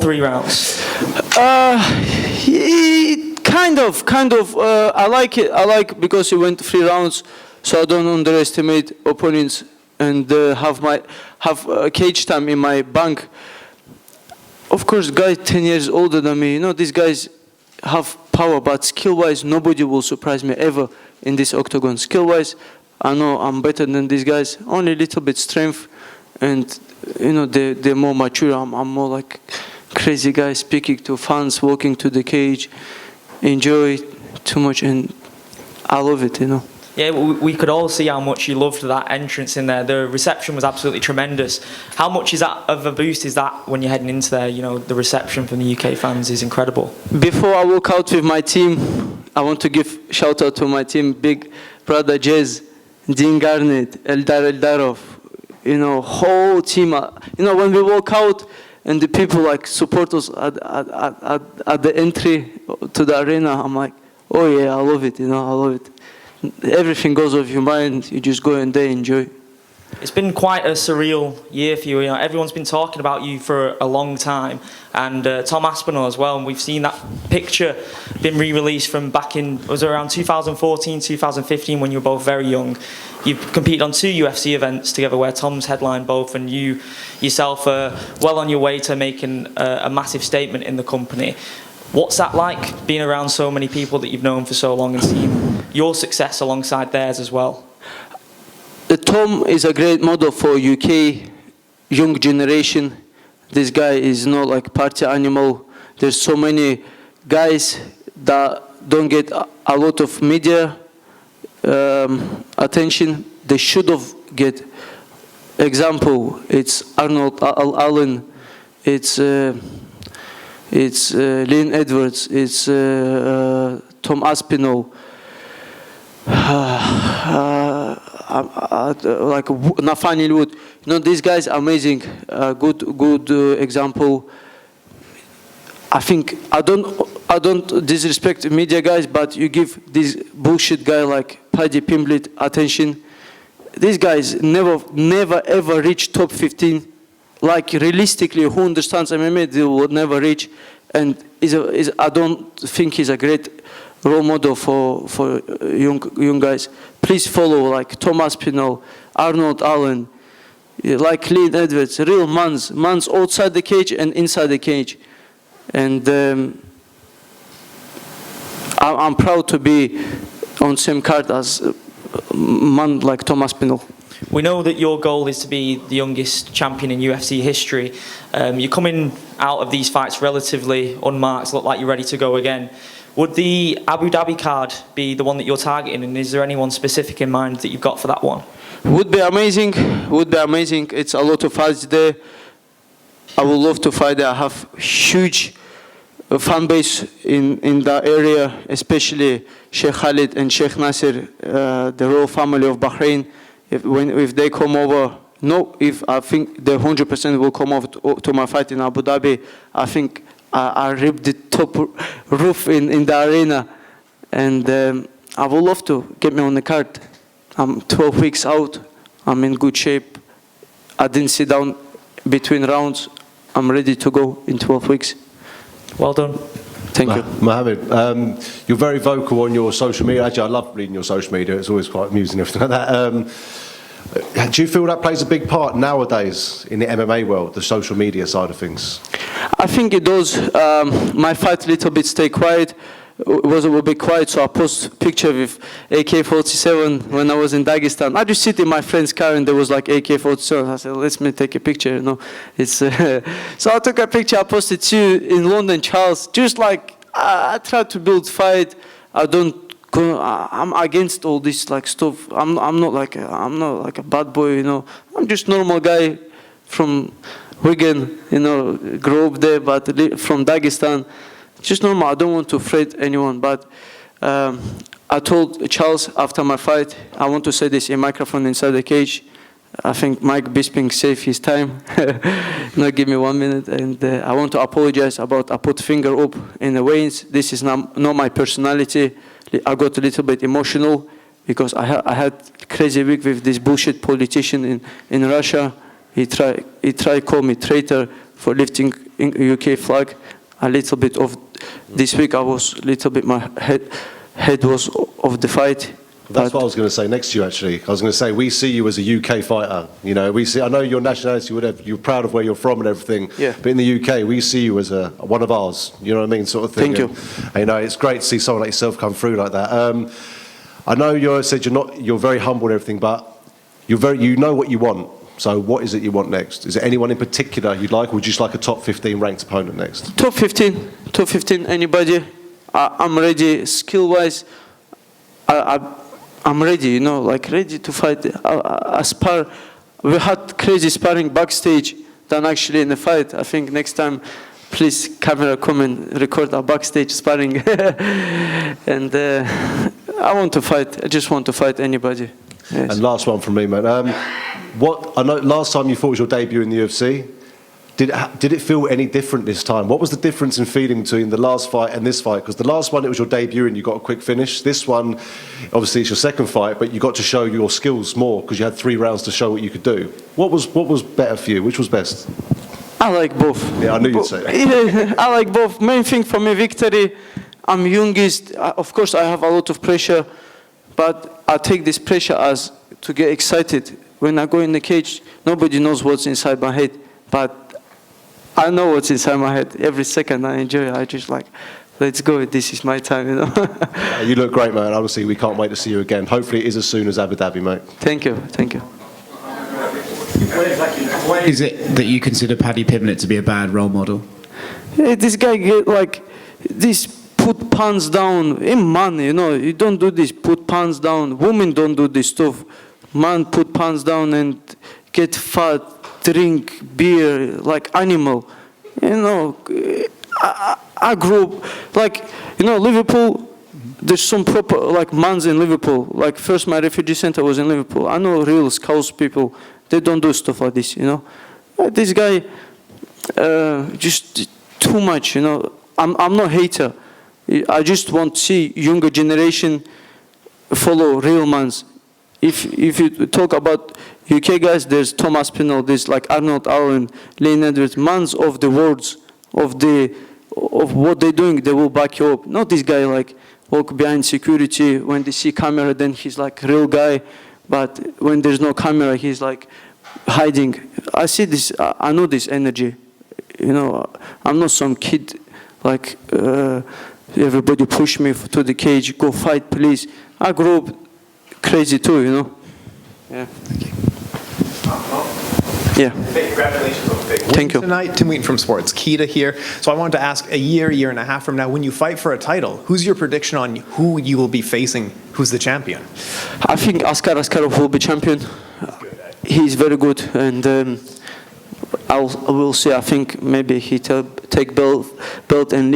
3 rounds? Kind of. I like it. I like because he went 3 rounds, so I don't underestimate opponents and have cage time in my bank. Of course, guys 10 years older than me. You know, these guys have power, but skill-wise, nobody will surprise me ever in this octagon. Skill-wise, I know I'm better than these guys. Only a little bit strength, and you know they're more mature. I'm more like crazy guy speaking to fans, walking to the cage, enjoy too much, and I love it. You know. Yeah, we could all see how much you loved that entrance in there. The reception was absolutely tremendous. How much is that of a boost is that when you're heading into there? You know, the reception from the UK fans is incredible. Before I walk out with my team, I want to give shout out to my team, big brother Jez, Dean Garnett, Eldar Eldarov, you know, whole team. You know, when we walk out and the people like support us at the entry to the arena, I'm like, oh yeah, I love it, you know, I love it. Everything goes off your mind, you just go and they enjoy. It's been quite a surreal year for you. You know, everyone's been talking about you for a long time, and Tom Aspinall as well. And we've seen that picture been re-released from back in, was it around 2014, 2015, when you were both very young. You've competed on 2 UFC events together, where Tom's headlined both, and you yourself are well on your way to making a massive statement in the company. What's that like, being around so many people that you've known for so long and seeing your success alongside theirs as well? Tom is a great model for UK young generation. This guy is not like party animal. There's so many guys that don't get a lot of media attention. They should have get. Example, it's Arnold Allen, it's Leon Edwards, it's Tom Aspinall, like Nathaniel Wood. You know, these guys are amazing. Good example. I think I don't disrespect media guys, but you give this bullshit guy like Paddy Pimblett attention. These guys never ever reach top 15. Like realistically, who understands MMA, they will never reach. And I don't think he's a great role model for young guys. Please follow like Tom Aspinall, Arnold Allen, like Leon Edwards, real mans outside the cage and inside the cage. And I'm proud to be on same card as a man like Tom Aspinall. We know that your goal is to be the youngest champion in UFC history. You're coming out of these fights relatively unmarked, look like you're ready to go again. Would the Abu Dhabi card be the one that you're targeting, and is there anyone specific in mind that you've got for that one? Would be amazing. It's a lot of fights there. I would love to fight there. I have huge fan base in that area, especially Sheikh Khalid and Sheikh Nasser, the royal family of Bahrain. If they come over, I think they 100% will come over to my fight in Abu Dhabi. I think I ripped the top roof in the arena, and I would love to get me on the card. I'm 12 weeks out. I'm in good shape. I didn't sit down between rounds. I'm ready to go in 12 weeks. Well done. Thank you. Mohammad, you're very vocal on your social media. Actually, I love reading your social media. It's always quite amusing and everything like that. Do you feel that plays a big part nowadays in the MMA world, the social media side of things? I think it does. My fight a little bit stay quiet. It was a little bit quiet, so I post picture with AK-47 when I was in Dagestan. I just sit in my friend's car and there was like AK-47. I said, let me take a picture, you know. It's so I took a picture, I posted to in London, Charles. Just like I try to build fight. I'm against all this like stuff. I'm not like a bad boy, you know. I'm just normal guy from Wigan, you know, grew up there, but from Dagestan. Just normal. I don't want to threat anyone, but I told Charles after my fight, I want to say this in microphone inside the cage. I think Mike Bisping saved his time. Now give me 1 minute, and I want to apologize about I put finger up in the veins. This is not my personality. I got a little bit emotional because I had crazy week with this bullshit politician in Russia. He tried to call me traitor for lifting UK flag. A little bit of this week, I was a little bit, my head was of the fight. That's what I was going to say next to you, actually. I was going to say, we see you as a UK fighter. You know, we see. I know your nationality, whatever. You're proud of where you're from and everything. Yeah. But in the UK, we see you as one of ours. You know what I mean, sort of thing. Thank you. And, you know, it's great to see someone like yourself come through like that. I know you said you're very humble and everything, but you know what you want. So what is it you want next? Is there anyone in particular you'd like, or would you just like a top 15 ranked opponent next? Top 15, anybody. I'm ready, skill-wise. I'm ready, you know, like ready to fight. I spar. We had crazy sparring backstage than actually in the fight. I think next time, please, camera, come and record our backstage sparring. And I want to fight. I just want to fight anybody. Yes. And last one from me, man. I know last time you fought was your debut in the UFC. Did it feel any different this time? What was the difference in feeling between the last fight and this fight? Because the last one, it was your debut and you got a quick finish. This one, obviously, it's your second fight, but you got to show your skills more because you had 3 rounds to show what you could do. What was better for you? Which was best? I like both. Yeah, I knew you'd say that. Yeah, I like both. Main thing for me, victory. I'm youngest. Of course, I have a lot of pressure, but I take this pressure as to get excited. When I go in the cage, nobody knows what's inside my head, but I know what's inside my head. Every second I enjoy it. I just like, let's go. This is my time, you know. You look great, man. Honestly, we can't wait to see you again. Hopefully it is as soon as Abu Dhabi, mate. Thank you. Thank you. Why is it that you consider Paddy Pimblett to be a bad role model? Yeah, this guy get like this, put pants down. In man, you know, you don't do this. Put pants down. Women don't do this stuff. Man, put pants down and get fat. Drink beer like animal, you know. I grew up like, you know, Liverpool. There's some proper like mans in Liverpool. Like first, my refugee center was in Liverpool. I know real Scouse people. They don't do stuff like this, you know. This guy, just too much, you know. I'm not a hater. I just want to see younger generation follow real mans. If you talk about UK guys, there's Thomas Pinell, there's like Arnold Allen, Lane Edwards, mans of the words, of what they're doing, they will back you up. Not this guy like walk behind security, when they see camera, then he's like real guy, but when there's no camera, he's like hiding. I see this, I know this energy, you know. I'm not some kid like everybody push me to the cage, go fight, please. I grew up crazy too, you know. Yeah. Thank you. Yeah. Congratulations on the big win Thank you. tonight. Tim Wheaton from Sports Kita here. So I wanted to ask, a year and a half from now, when you fight for a title, who's your prediction on who you will be facing? Who's the champion? I think Askar Askarov will be champion. He's very good, and I will see. I think maybe he take belt and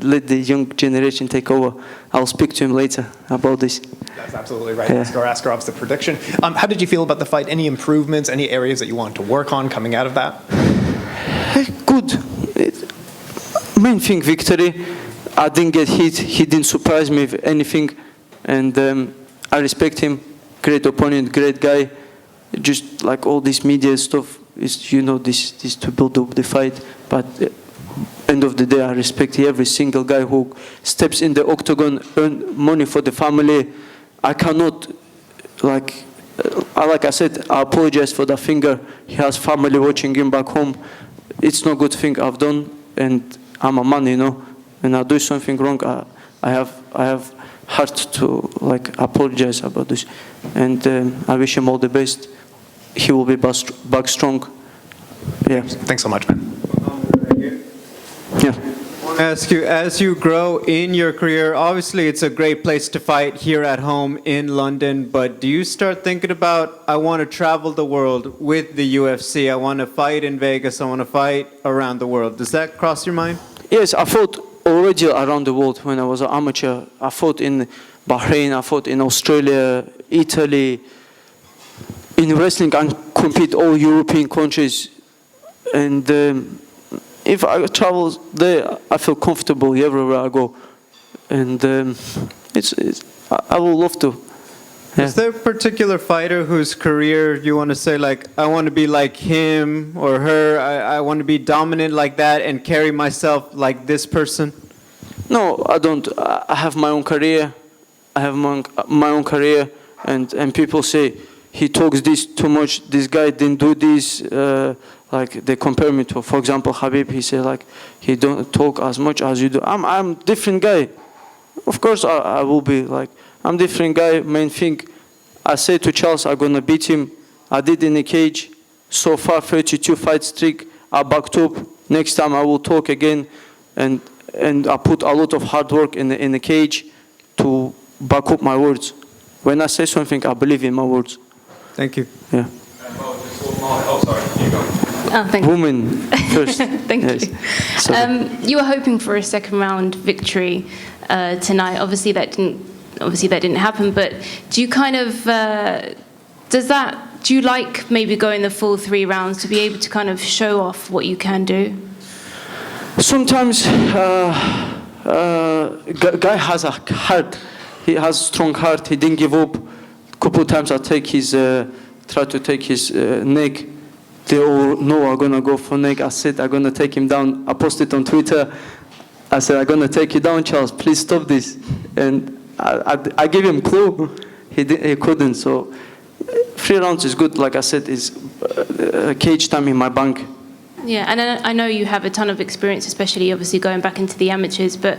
let the young generation take over. I'll speak to him later about this. That's absolutely right. Yeah. Askarov's the prediction. How did you feel about the fight? Any improvements? Any areas that you want to work on coming out of that? Good. Main thing, victory. I didn't get hit. He didn't surprise me with anything, and I respect him. Great opponent, great guy. Just like all this media stuff is, you know, this to build up the fight. But end of the day, I respect every single guy who steps in the octagon, earn money for the family. I cannot, like I said, I apologize for that finger. He has family watching him back home. It's not a good thing I've done, and I'm a man, you know. And I do something wrong, I have heart to like apologize about this. And I wish him all the best. He will be back strong. Yeah. Thanks so much, man. Yeah. I want to ask you, as you grow in your career, obviously it's a great place to fight here at home in London, but do you start thinking about, I want to travel the world with the UFC, I want to fight in Vegas, I want to fight around the world? Does that cross your mind? Yes, I fought already around the world when I was an amateur. I fought in Bahrain, I fought in Australia, Italy. In wrestling, I compete all European countries. And if I travel there, I feel comfortable everywhere I go. And I would love to. Is there a particular fighter whose career you want to say, like, I want to be like him or her, I want to be dominant like that and carry myself like this person? No, I don't. I have my own career. I have my own career, and people say he talks this too much. This guy didn't do this. Like they compare me to, for example, Habib. He said like he don't talk as much as you do. I'm different guy. Of course, I will be like I'm different guy. Main thing, I say to Charles, I'm gonna beat him. I did in the cage. So far, 32 fight streak. I backed up. Next time I will talk again, and I put a lot of hard work in the cage to back up my words. When I say something, I believe in my words. Thank you. Yeah. Oh, sorry, you go. Oh, thank you. Woman first. Thank Yes. you. Sorry. You were hoping for a second round victory tonight. Obviously, that didn't happen. But do you kind of do you like maybe going the full 3 rounds to be able to kind of show off what you can do? Sometimes guy has a heart. He has strong heart. He didn't give up. Couple of times I try to take his neck. They all know I'm gonna go for neck. I said I'm gonna take him down. I posted on Twitter. I said I'm gonna take you down, Charles. Please stop this. And I gave him clue. He couldn't. So 3 rounds is good. Like I said, is cage time in my bank. Yeah, and I know you have a ton of experience, especially obviously going back into the amateurs, but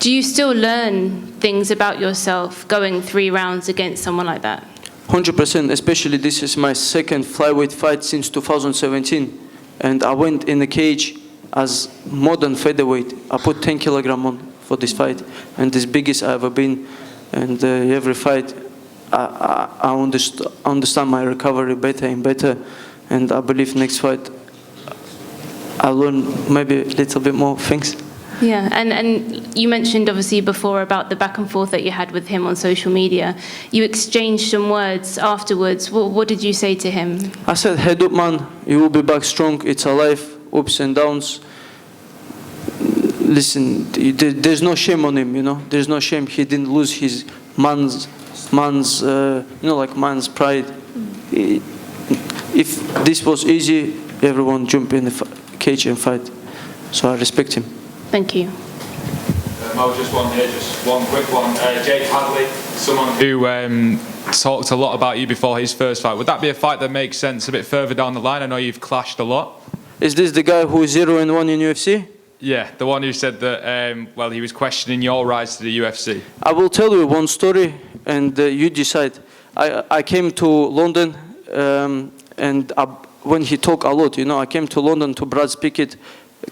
do you still learn things about yourself going 3 rounds against someone like that? 100%, especially this is my second flyweight fight since 2017. And I went in the cage as modern featherweight. I put 10 kilogram on for this fight, and this biggest I ever been. And every fight, I understand my recovery better and better. And I believe next fight, I'll learn maybe a little bit more things. Yeah, and you mentioned obviously before about the back and forth that you had with him on social media. You exchanged some words afterwards. What did you say to him? I said, head up, man. You will be back strong. It's a life, ups and downs. Listen, there's no shame on him, you know. There's no shame. He didn't lose his man's pride. If this was easy, everyone jump in the cage and fight. So I respect him. Thank you. Mo, just one here, just one quick one. Jake Hadley, someone who talked a lot about you before his first fight. Would that be a fight that makes sense a bit further down the line? I know you've clashed a lot. Is this the guy who is 0-1 in UFC? Yeah, the one who said that, he was questioning your rise to the UFC. I will tell you one story, and you decide. I came to London, when he talked a lot, you know, I came to London to Brad Pickett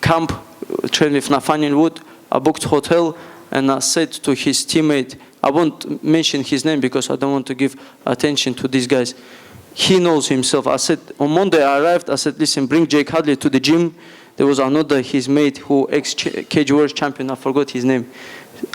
camp, trained with Nathaniel Wood. I booked hotel, and I said to his teammate, I won't mention his name because I don't want to give attention to these guys. He knows himself. I said, on Monday I arrived, I said, listen, bring Jake Hadley to the gym. There was another, his mate, who ex-cage world champion, I forgot his name.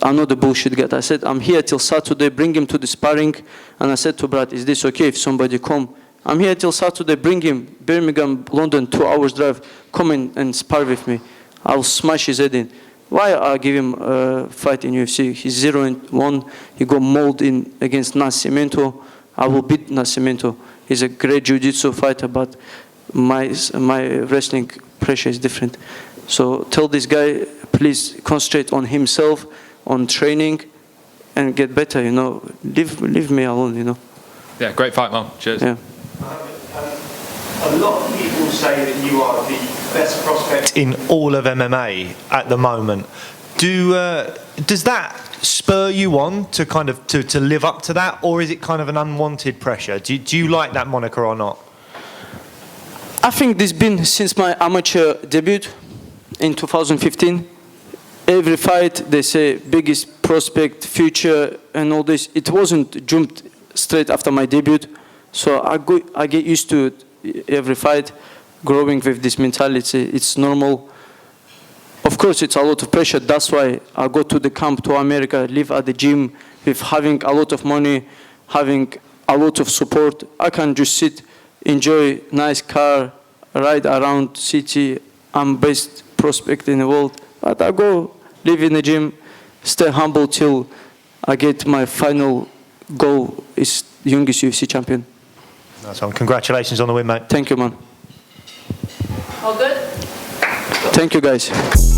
Another bullshit guy. I said, I'm here till Saturday, bring him to the sparring. And I said to Brad, is this okay if somebody come? I'm here till Saturday, bring him, Birmingham, London, 2 hours drive, come in and spar with me. I'll smash his head in. Why I give him a fight in UFC? He's 0-1, he got mauled in against Nascimento. I will beat Nascimento. He's a great jiu-jitsu fighter, but my wrestling pressure is different. So tell this guy, please concentrate on himself, on training, and get better, you know. Leave me alone, you know. Yeah, great fight, Mo. Cheers. Yeah. A lot of people say that you are the best prospect in all of MMA at the moment. Does that spur you on to kind of to live up to that, or is it kind of an unwanted pressure? Do you like that moniker or not? I think this been since my amateur debut in 2015. Every fight they say biggest prospect, future, and all this. It wasn't jumped straight after my debut, so I get used to it. Every fight, growing with this mentality, it's normal. Of course, it's a lot of pressure. That's why I go to the camp to America, live at the gym, with having a lot of money, having a lot of support. I can just sit, enjoy nice car, ride around city. I'm best prospect in the world. But I go live in the gym, stay humble till I get my final goal is youngest UFC champion. Nice one. Congratulations on the win, mate. Thank you, man. All good? Thank you, guys.